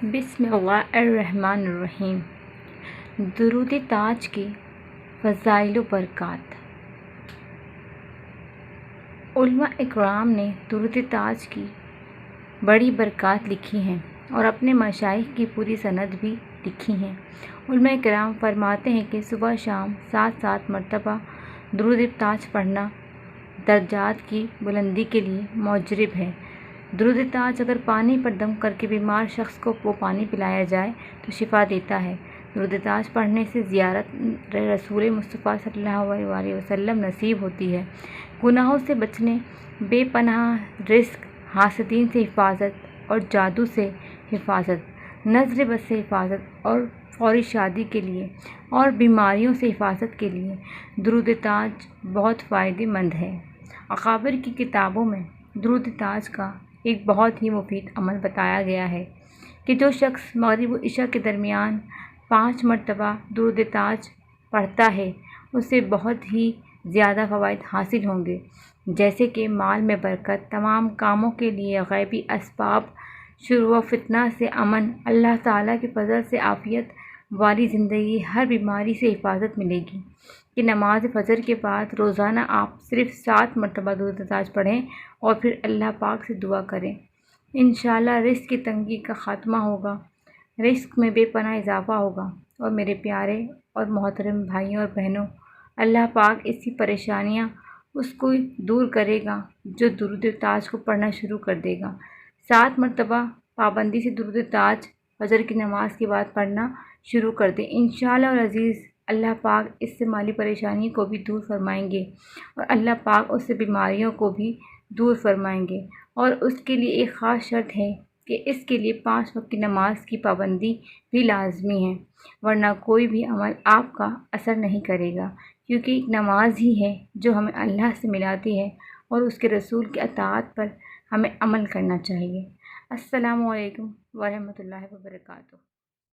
بسم اللہ الرحمن الرحیم۔ درود تاج کی فضائل و برکات۔ علماء اکرام نے درود تاج کی بڑی برکات لکھی ہیں اور اپنے مشائخ کی پوری سند بھی لکھی ہیں۔ علماء اکرام فرماتے ہیں کہ صبح شام 7 مرتبہ درود تاج پڑھنا درجات کی بلندی کے لیے موجب ہے۔ درود تاج اگر پانی پر دم کر کے بیمار شخص کو وہ پانی پلایا جائے تو شفا دیتا ہے۔ درود تاج پڑھنے سے زیارت رسول مصطفیٰ صلی اللہ علیہ وسلم نصیب ہوتی ہے، گناہوں سے بچنے، بے پناہ رزق، حاسدین سے حفاظت اور جادو سے حفاظت، نظر بد سے حفاظت اور فوری شادی کے لیے اور بیماریوں سے حفاظت کے لیے درود تاج بہت فائدہ مند ہے۔ اکابر کی کتابوں میں درود تاج کا ایک بہت ہی مفید عمل بتایا گیا ہے کہ جو شخص مغرب و عشاء کے درمیان 5 مرتبہ درود تاج پڑھتا ہے اسے بہت ہی زیادہ فوائد حاصل ہوں گے، جیسے کہ مال میں برکت، تمام کاموں کے لیے غیبی اسباب، شر و فتنہ سے امن، اللہ تعالیٰ کے فضل سے عافیت والی زندگی، ہر بیماری سے حفاظت ملے گی۔ کہ نماز فجر کے بعد روزانہ آپ صرف 7 مرتبہ درود تاج پڑھیں اور پھر اللہ پاک سے دعا کریں، انشاءاللہ رزق کی تنگی کا خاتمہ ہوگا، رزق میں بے پناہ اضافہ ہوگا۔ اور میرے پیارے اور محترم بھائیوں اور بہنوں، اللہ پاک اس کی پریشانیاں اس کو دور کرے گا جو درود تاج کو پڑھنا شروع کر دے گا۔ 7 مرتبہ پابندی سے درود تاج فجر کی نماز کے بعد پڑھنا شروع کر دیں، انشاءاللہ العزیز اللہ پاک اس سے مالی پریشانی کو بھی دور فرمائیں گے اور اللہ پاک اس سے بیماریوں کو بھی دور فرمائیں گے۔ اور اس کے لیے ایک خاص شرط ہے کہ اس کے لیے 5 وقت کی نماز کی پابندی بھی لازمی ہے، ورنہ کوئی بھی عمل آپ کا اثر نہیں کرے گا، کیونکہ ایک نماز ہی ہے جو ہمیں اللہ سے ملاتی ہے اور اس کے رسول کی اطاعت پر ہمیں عمل کرنا چاہیے۔ السلام علیکم ورحمۃ اللہ وبرکاتہ۔